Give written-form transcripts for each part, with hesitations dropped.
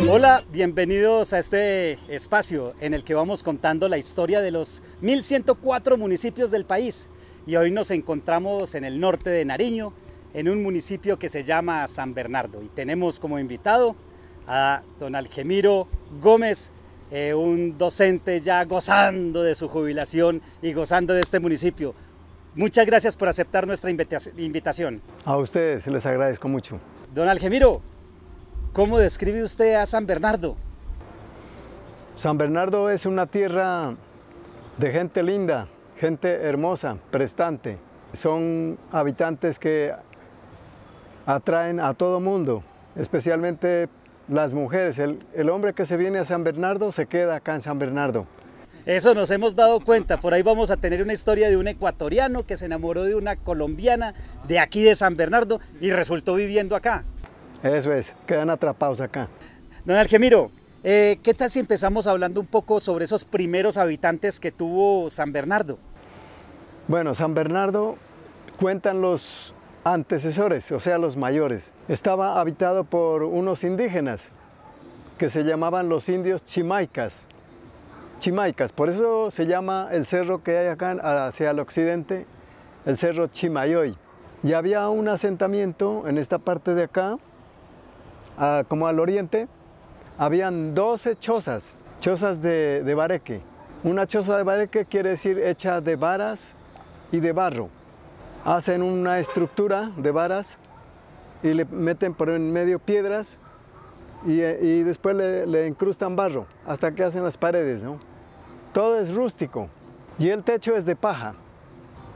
Hola, bienvenidos a este espacio en el que vamos contando la historia de los 1104 municipios del país. Y hoy nos encontramos en el norte de Nariño, en un municipio que se llama San Bernardo. Y tenemos como invitado a don Algemiro Gómez, un docente ya gozando de su jubilación y gozando de este municipio. Muchas gracias por aceptar nuestra invitación. A ustedes les agradezco mucho. Don Algemiro, ¿cómo describe usted a San Bernardo? San Bernardo es una tierra de gente linda, gente hermosa, prestante. Son habitantes que atraen a todo mundo, especialmente las mujeres. El hombre que se viene a San Bernardo se queda acá en San Bernardo. Eso nos hemos dado cuenta. Por ahí vamos a tener una historia de un ecuatoriano que se enamoró de una colombiana de aquí de San Bernardo y resultó viviendo acá. Eso es, quedan atrapados acá. Don Algemiro, ¿qué tal si empezamos hablando un poco sobre esos primeros habitantes que tuvo San Bernardo? Bueno, San Bernardo cuentan los antecesores, o sea, los mayores. Estaba habitado por unos indígenas que se llamaban los indios chimaicas. Chimaicas, por eso se llama el cerro que hay acá hacia el occidente, el cerro Chimayoy. Y había un asentamiento en esta parte de acá, como al oriente, habían 12 chozas de bareque. Una choza de bareque quiere decir hecha de varas y de barro. Hacen una estructura de varas y le meten por en medio piedras y después le incrustan barro hasta que hacen las paredes, ¿no? Todo es rústico y el techo es de paja.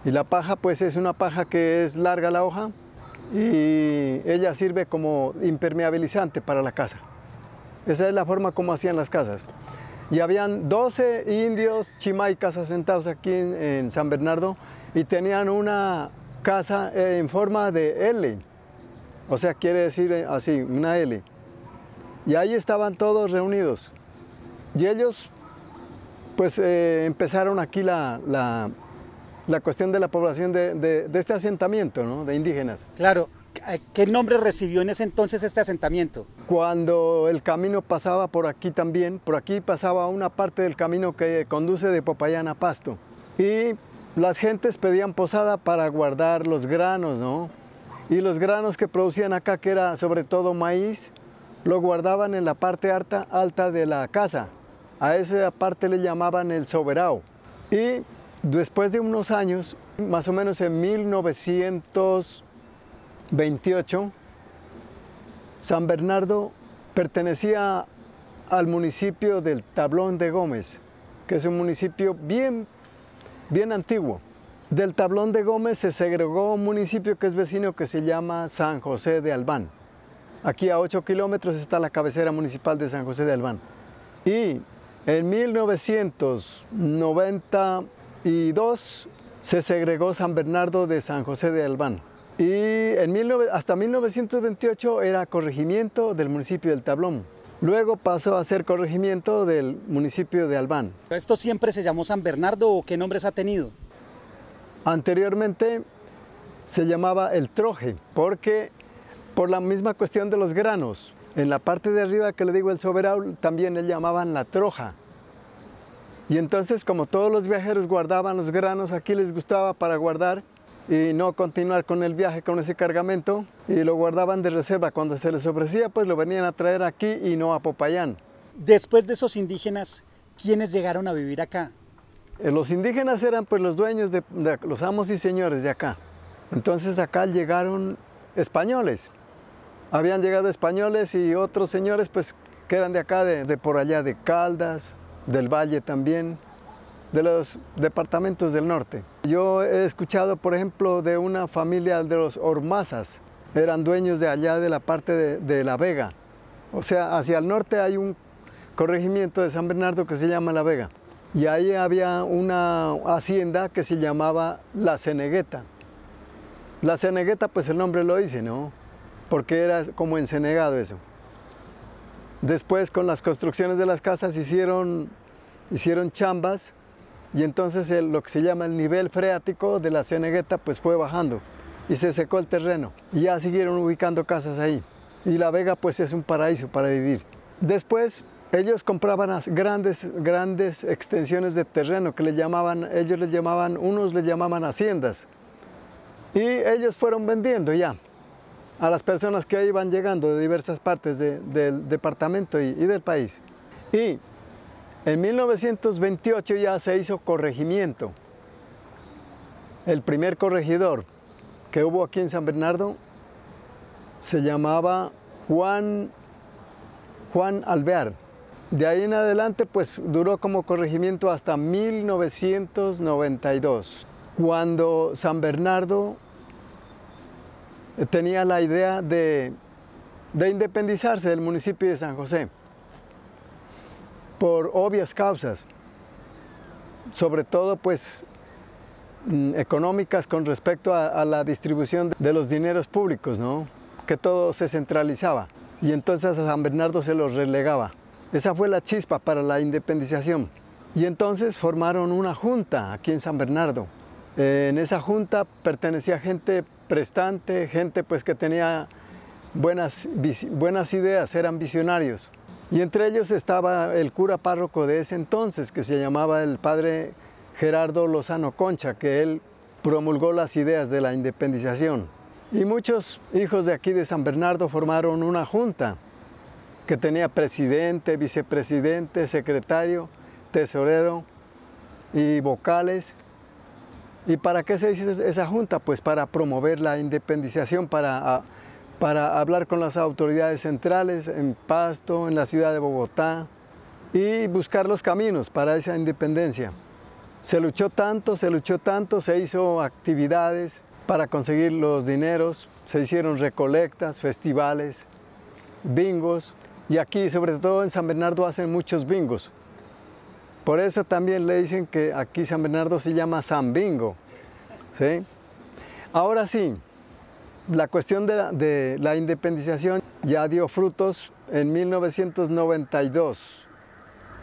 Y la paja pues es una paja que es larga la hoja y ella sirve como impermeabilizante para la casa. Esa es la forma como hacían las casas. Y habían 12 indios chimaicas asentados aquí en San Bernardo y tenían una casa en forma de L, o sea, quiere decir así, una L. Y ahí estaban todos reunidos. Y ellos pues empezaron aquí la cuestión de la población de este asentamiento, ¿no? De indígenas. Claro, ¿qué nombre recibió en ese entonces este asentamiento? Cuando el camino pasaba por aquí también, por aquí pasaba una parte del camino que conduce de Popayán a Pasto. Y las gentes pedían posada para guardar los granos, ¿no? Y los granos que producían acá, que era sobre todo maíz, lo guardaban en la parte alta de la casa. A esa parte le llamaban el soberao. Y después de unos años, más o menos en 1928, San Bernardo pertenecía al municipio del Tablón de Gómez, que es un municipio bien antiguo. Del Tablón de Gómez se segregó un municipio que es vecino que se llama San José de Albán. Aquí a 8 kilómetros está la cabecera municipal de San José de Albán. Y en 1992 se segregó San Bernardo de San José de Albán. Y hasta 1928 era corregimiento del municipio del Tablón. Luego pasó a ser corregimiento del municipio de Albán. ¿Esto siempre se llamó San Bernardo o qué nombres ha tenido? Anteriormente se llamaba el Troje, porque por la misma cuestión de los granos. En la parte de arriba que le digo el soberao también le llamaban la troja. Y entonces como todos los viajeros guardaban los granos, aquí les gustaba para guardar y no continuar con el viaje con ese cargamento y lo guardaban de reserva. Cuando se les ofrecía pues lo venían a traer aquí y no a Popayán. Después de esos indígenas, ¿quiénes llegaron a vivir acá? Los indígenas eran pues los dueños de los amos y señores de acá. Entonces acá llegaron españoles. Habían llegado españoles y otros señores pues que eran de acá, de por allá, de Caldas, del Valle también, de los departamentos del norte. Yo he escuchado, por ejemplo, de una familia de los Ormazas, eran dueños de allá de la parte de La Vega. O sea, hacia el norte hay un corregimiento de San Bernardo que se llama La Vega. Y ahí había una hacienda que se llamaba La Cenegueta. La Cenegueta, pues el nombre lo dice, ¿no? Porque era como encenegado eso. Después, con las construcciones de las casas, hicieron chambas y entonces lo que se llama el nivel freático de la Cenegueta pues fue bajando. y se secó el terreno. Y ya siguieron ubicando casas ahí. Y La Vega pues es un paraíso para vivir. Después ellos compraban grandes extensiones de terreno que unos le llamaban haciendas. Y ellos fueron vendiendo ya a las personas que iban llegando de diversas partes del departamento y del país. Y en 1928 ya se hizo corregimiento. El primer corregidor que hubo aquí en San Bernardo se llamaba Juan Alvear. De ahí en adelante pues duró como corregimiento hasta 1992, cuando San Bernardo tenía la idea de independizarse del municipio de San José, por obvias causas, sobre todo pues económicas con respecto a la distribución de los dineros públicos, ¿no? Que todo se centralizaba y entonces a San Bernardo se los relegaba. Esa fue la chispa para la independización. Y entonces formaron una junta aquí en San Bernardo. En esa junta pertenecía gente prestante, gente pues que tenía buenas ideas, eran visionarios. Y entre ellos estaba el cura párroco de ese entonces, que se llamaba el padre Gerardo Lozano Concha, que él promulgó las ideas de la independización. Y muchos hijos de aquí de San Bernardo formaron una junta que tenía presidente, vicepresidente, secretario, tesorero y vocales. ¿Y para qué se hizo esa junta? Pues para promover la independización, para hablar con las autoridades centrales en Pasto, en la ciudad de Bogotá, y buscar los caminos para esa independencia. Se luchó tanto, se hizo actividades para conseguir los dineros, se hicieron recolectas, festivales, bingos, y aquí, sobre todo en San Bernardo, hacen muchos bingos. Por eso también le dicen que aquí San Bernardo se llama San Bingo, ¿sí? Ahora sí, la cuestión de la independización ya dio frutos en 1992,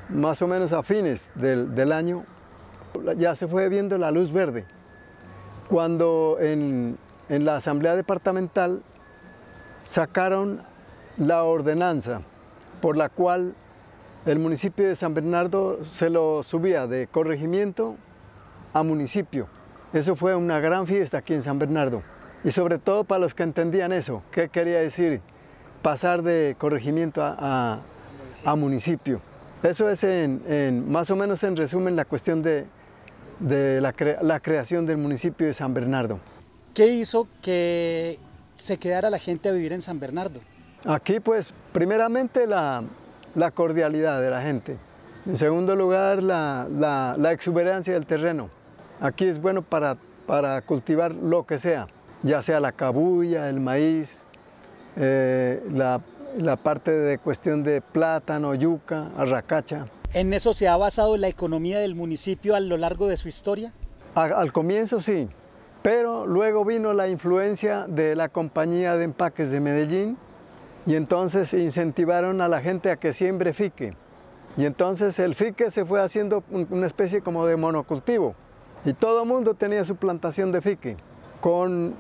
más o menos a fines del año, ya se fue viendo la luz verde. Cuando en la Asamblea Departamental sacaron la ordenanza por la cual el municipio de San Bernardo se lo subía de corregimiento a municipio. Eso fue una gran fiesta aquí en San Bernardo. Y sobre todo para los que entendían eso, ¿qué quería decir pasar de corregimiento a municipio? Eso es más o menos en resumen la cuestión de la creación del municipio de San Bernardo. ¿Qué hizo que se quedara la gente a vivir en San Bernardo? Aquí pues primeramente la cordialidad de la gente. En segundo lugar la exuberancia del terreno. Aquí es bueno para cultivar lo que sea, ya sea la cabuya, el maíz, la parte de cuestión de plátano, yuca, arracacha. ¿En eso se ha basado la economía del municipio a lo largo de su historia? Al comienzo sí, pero luego vino la influencia de la compañía de empaques de Medellín y entonces incentivaron a la gente a que siembre fique. Y entonces el fique se fue haciendo una especie como de monocultivo y todo el mundo tenía su plantación de fique con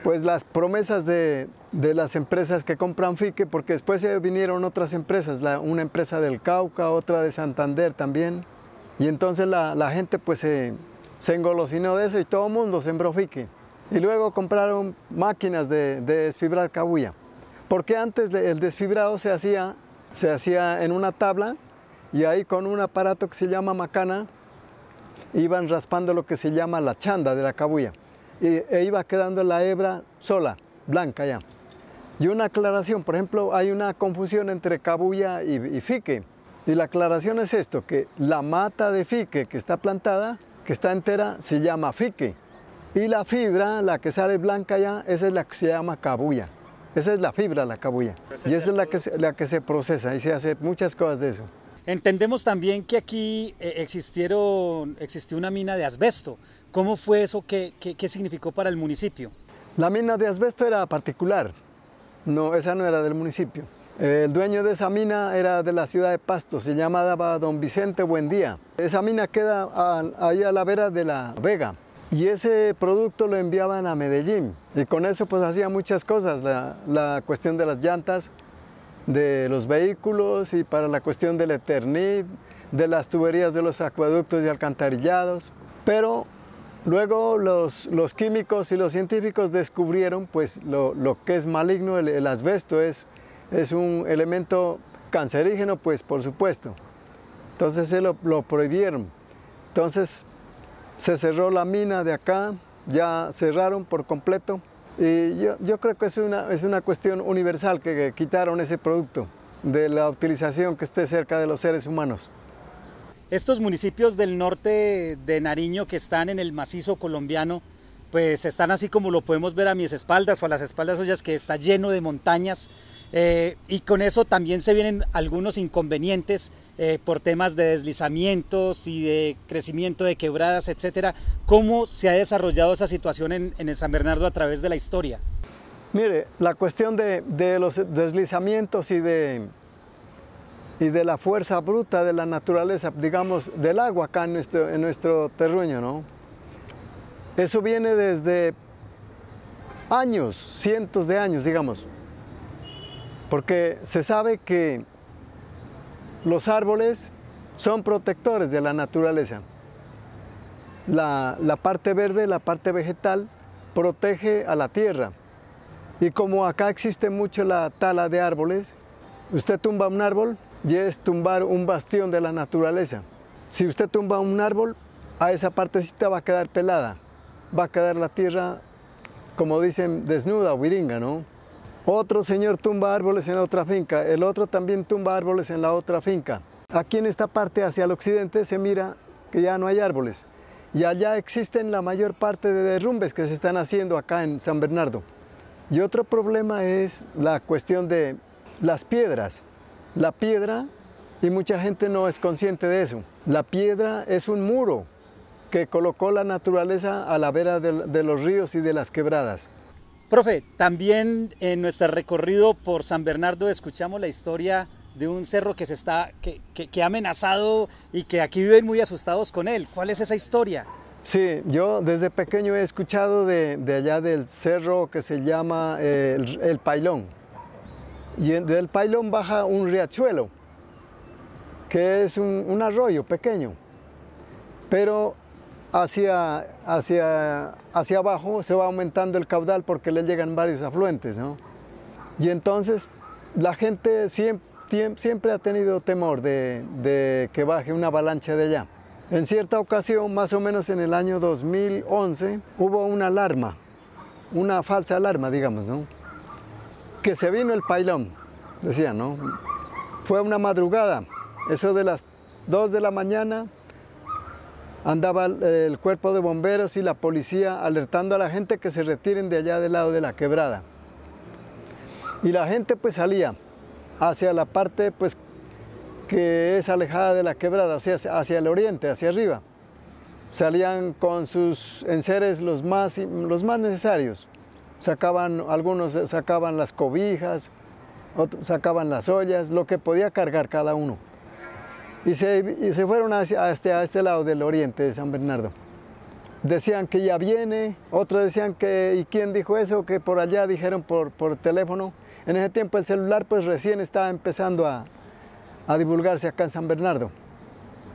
pues las promesas de las empresas que compran fique, porque después vinieron otras empresas, una empresa del Cauca, otra de Santander también, y entonces la gente pues se engolosinó de eso y todo el mundo sembró fique. Y luego compraron máquinas de desfibrar cabuya, porque antes el desfibrado se hacía en una tabla y ahí con un aparato que se llama macana iban raspando lo que se llama la chanda de la cabuya. E iba quedando la hebra sola, blanca ya. Y una aclaración, por ejemplo, hay una confusión entre cabuya y fique. Y la aclaración es esto, que la mata de fique que está plantada, que está entera, se llama fique. Y la fibra, la que sale blanca ya, esa es la que se llama cabuya. Esa es la fibra, la cabuya. Y esa es la que se procesa y se hace muchas cosas de eso. Entendemos también que aquí existió una mina de asbesto. ¿Cómo fue eso? ¿Qué significó para el municipio? La mina de asbesto era particular, no, esa no era del municipio. El dueño de esa mina era de la ciudad de Pasto, se llamaba don Vicente Buendía. Esa mina queda ahí a la vera de La Vega. y ese producto lo enviaban a Medellín. Y con eso pues hacían muchas cosas, la cuestión de las llantas, de los vehículos y para la cuestión del Eternit, de las tuberías de los acueductos y alcantarillados. Pero luego los químicos y los científicos descubrieron pues lo que es maligno, el asbesto es un elemento cancerígeno, pues por supuesto. Entonces se lo prohibieron. Entonces se cerró la mina de acá, ya cerraron por completo. Y yo creo que es una cuestión universal que quitaron ese producto de la utilización que esté cerca de los seres humanos. Estos municipios del norte de Nariño que están en el macizo colombiano, pues están así como lo podemos ver a mis espaldas o a las espaldas suyas, que está lleno de montañas. Y con eso también se vienen algunos inconvenientes por temas de deslizamientos y de crecimiento de quebradas, etcétera. ¿Cómo se ha desarrollado esa situación en el San Bernardo a través de la historia? Mire, la cuestión de los deslizamientos y de la fuerza bruta de la naturaleza, digamos, del agua acá en nuestro terruño, ¿no? Eso viene desde años, cientos de años, digamos. Porque se sabe que los árboles son protectores de la naturaleza. La parte verde, la parte vegetal, protege a la tierra. Y como acá existe mucho la tala de árboles, usted tumba un árbol y es tumbar un bastión de la naturaleza. Si usted tumba un árbol, a esa partecita va a quedar pelada. Va a quedar la tierra, como dicen, desnuda o viringa, ¿no? Otro señor tumba árboles en otra finca, el otro también tumba árboles en la otra finca. Aquí en esta parte hacia el occidente se mira que ya no hay árboles. Y allá existen la mayor parte de derrumbes que se están haciendo acá en San Bernardo. Y otro problema es la cuestión de las piedras. La piedra, y mucha gente no es consciente de eso, la piedra es un muro que colocó la naturaleza a la vera de los ríos y de las quebradas. Profe, también en nuestro recorrido por San Bernardo escuchamos la historia de un cerro que ha amenazado y que aquí viven muy asustados con él. ¿Cuál es esa historia? Sí, yo desde pequeño he escuchado de allá del cerro que se llama el Pailón. Y del Pailón baja un riachuelo, que es un arroyo pequeño, pero hacia abajo se va aumentando el caudal porque le llegan varios afluentes, ¿no? Y entonces la gente siempre ha tenido temor de que baje una avalancha de allá. En cierta ocasión, más o menos en el año 2011, hubo una alarma, una falsa alarma, digamos, ¿no? Que se vino el Pailón, decían, ¿no? Fue una madrugada, eso de las 2 de la mañana, andaba el cuerpo de bomberos y la policía alertando a la gente que se retiren de allá del lado de la quebrada. Y la gente pues salía hacia la parte pues que es alejada de la quebrada, o sea, hacia el oriente, hacia arriba. Salían con sus enseres los más necesarios. Algunos sacaban las cobijas, otros sacaban las ollas, lo que podía cargar cada uno. Y se fueron hacia este lado del oriente de San Bernardo. Decían que ya viene, otros decían que, ¿y quién dijo eso? Que por allá dijeron por teléfono. En ese tiempo el celular pues recién estaba empezando a divulgarse acá en San Bernardo.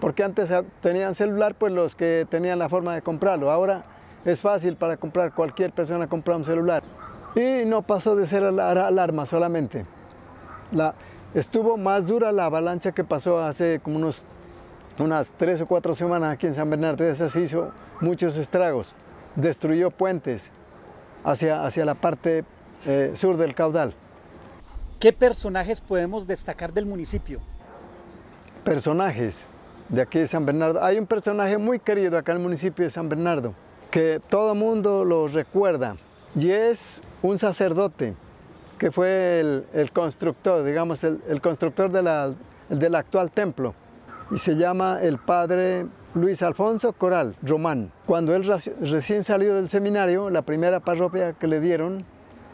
Porque antes tenían celular pues los que tenían la forma de comprarlo. Ahora es fácil para comprar, cualquier persona comprar un celular. Y no pasó de ser alarma solamente. Estuvo más dura la avalancha que pasó hace como unas 3 o 4 semanas aquí en San Bernardo. Esa se hizo muchos estragos, destruyó puentes hacia la parte sur del caudal. ¿Qué personajes podemos destacar del municipio? Personajes de aquí de San Bernardo. Hay un personaje muy querido acá en el municipio de San Bernardo, que todo el mundo lo recuerda, y es un sacerdote que fue el constructor, digamos, el constructor del actual templo, y se llama el padre Luis Alfonso Coral Román. Cuando él recién salió del seminario, la primera parroquia que le dieron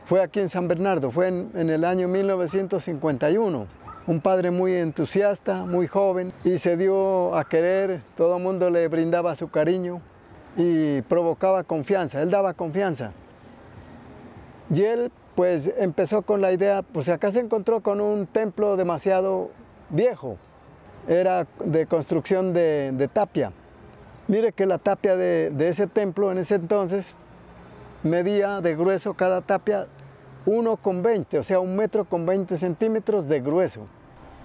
fue aquí en San Bernardo, fue en el año 1951. Un padre muy entusiasta, muy joven, y se dio a querer, todo el mundo le brindaba su cariño. y provocaba confianza, él daba confianza. Y él pues empezó con la idea, pues acá se encontró con un templo demasiado viejo, era de construcción de tapia. Mire que la tapia de ese templo en ese entonces medía de grueso cada tapia 1,20, o sea, 1,20 m de grueso.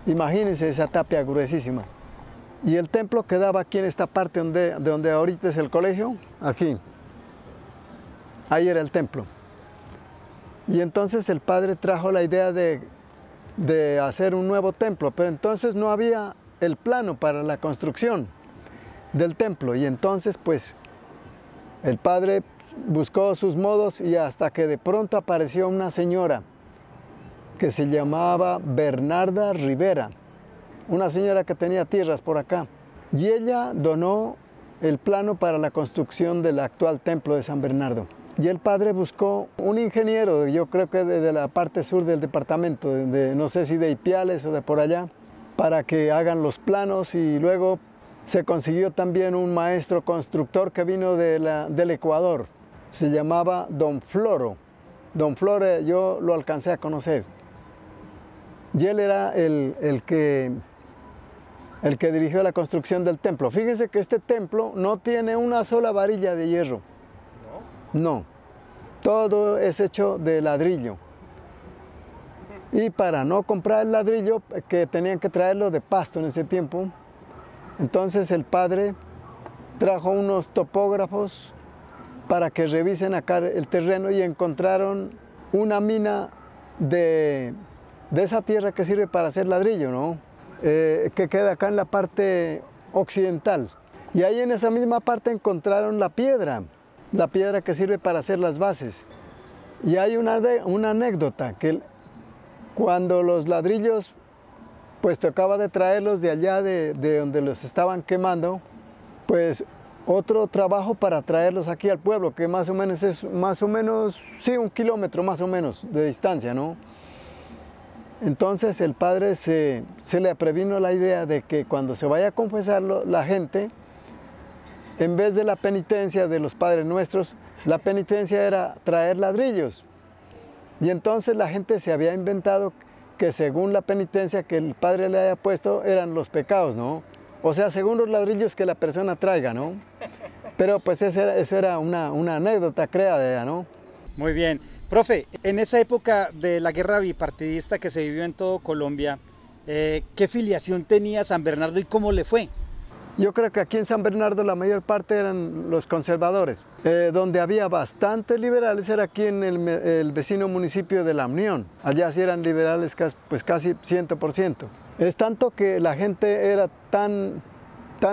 Imagínense esa tapia gruesísima. Y el templo quedaba aquí en esta parte donde ahorita es el colegio, aquí. Ahí era el templo. Y entonces el padre trajo la idea de hacer un nuevo templo, pero entonces no había el plano para la construcción del templo. Y entonces pues el padre buscó sus modos y hasta que de pronto apareció una señora que se llamaba Bernarda Rivera, una señora que tenía tierras por acá. Y ella donó el plano para la construcción del actual templo de San Bernardo. Y el padre buscó un ingeniero, yo creo que de la parte sur del departamento, no sé si de Ipiales o de por allá, para que hagan los planos, y luego se consiguió también un maestro constructor que vino del Ecuador, se llamaba Don Floro. Don Floro yo lo alcancé a conocer. Y él era el que dirigió la construcción del templo. Fíjense que este templo no tiene una sola varilla de hierro. No, todo es hecho de ladrillo. Y para no comprar el ladrillo, que tenían que traerlo de Pasto en ese tiempo, entonces el padre trajo unos topógrafos para que revisen acá el terreno y encontraron una mina de esa tierra que sirve para hacer ladrillo, ¿no? Que queda acá en la parte occidental. Y ahí en esa misma parte encontraron la piedra que sirve para hacer las bases. Y hay una anécdota, que cuando los ladrillos, pues tocaba de traerlos de allá, de donde los estaban quemando, pues otro trabajo para traerlos aquí al pueblo, que más o menos es, sí, 1 kilómetro más o menos de distancia, ¿no? Entonces el padre se le previno la idea de que cuando se vaya a confesarlo, la gente, en vez de la penitencia de los padres nuestros, la penitencia era traer ladrillos. Y entonces la gente se había inventado que según la penitencia que el padre le haya puesto eran los pecados, ¿no? O sea, según los ladrillos que la persona traiga, ¿no? Pero pues eso era una anécdota creada, ¿no? Muy bien. Profe, en esa época de la guerra bipartidista que se vivió en todo Colombia, ¿qué filiación tenía San Bernardo y cómo le fue? Yo creo que aquí en San Bernardo la mayor parte eran los conservadores. Donde había bastantes liberales era aquí en el vecino municipio de La Unión. Allá sí eran liberales pues casi 100%. Es tanto que la gente era tan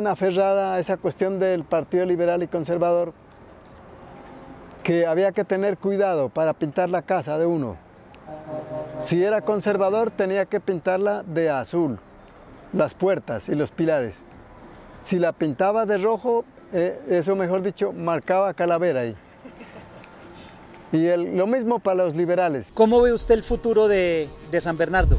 aferrada a esa cuestión del Partido Liberal y Conservador que había que tener cuidado para pintar la casa de uno. Si era conservador tenía que pintarla de azul, las puertas y los pilares. Si la pintaba de rojo, eso mejor dicho, marcaba calavera ahí. Y lo mismo para los liberales. ¿Cómo ve usted el futuro de San Bernardo?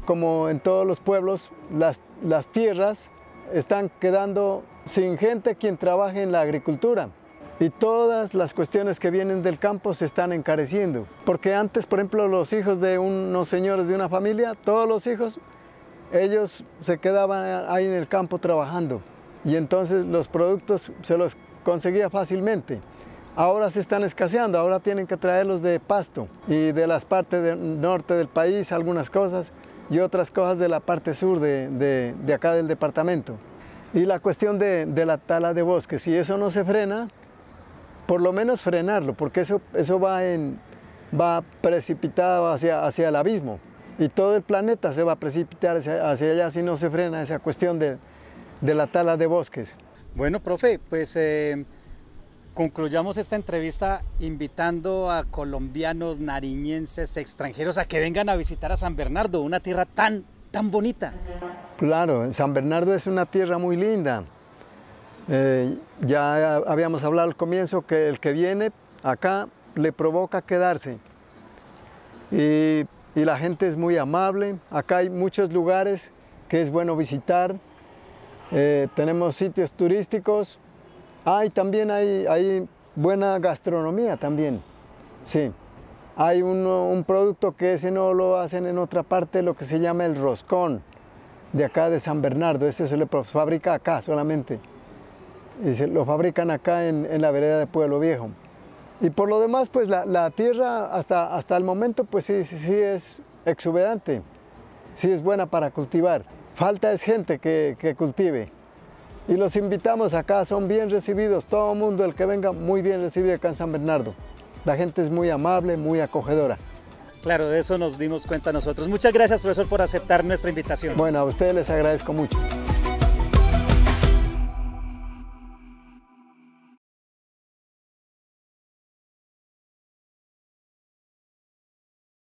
Como en todos los pueblos, las tierras están quedando sin gente quien trabaje en la agricultura. Y todas las cuestiones que vienen del campo se están encareciendo. Porque antes, por ejemplo, los hijos de unos señores de una familia, todos los hijos, ellos se quedaban ahí en el campo trabajando. Y entonces los productos se los conseguía fácilmente. Ahora se están escaseando, ahora tienen que traerlos de Pasto y de las partes del norte del país, algunas cosas, y otras cosas de la parte sur de acá del departamento. Y la cuestión de la tala de bosques, si eso no se frena, por lo menos frenarlo, porque eso va precipitado hacia el abismo. Y todo el planeta se va a precipitar hacia allá si no se frena esa cuestión de la tala de bosques. Bueno, profe, pues concluyamos esta entrevista invitando a colombianos, nariñenses, extranjeros a que vengan a visitar a San Bernardo, una tierra tan bonita. Claro, San Bernardo es una tierra muy linda. Ya habíamos hablado al comienzo que el que viene acá le provoca quedarse. Y la gente es muy amable. Acá hay muchos lugares que es bueno visitar. Tenemos sitios turísticos Y también hay buena gastronomía también, sí. Hay un producto que ese no lo hacen en otra parte, lo que se llama el roscón, de acá de San Bernardo. Ese se lo fabrica acá solamente. Y se lo fabrican acá en la vereda de Pueblo Viejo. Y por lo demás, pues la tierra hasta el momento, pues sí es exuberante, sí es buena para cultivar. Falta es gente que cultive. Y los invitamos acá, son bien recibidos, todo el mundo, el que venga, muy bien recibido acá en San Bernardo. La gente es muy amable, muy acogedora. Claro, de eso nos dimos cuenta nosotros. Muchas gracias, profesor, por aceptar nuestra invitación. Bueno, a ustedes les agradezco mucho.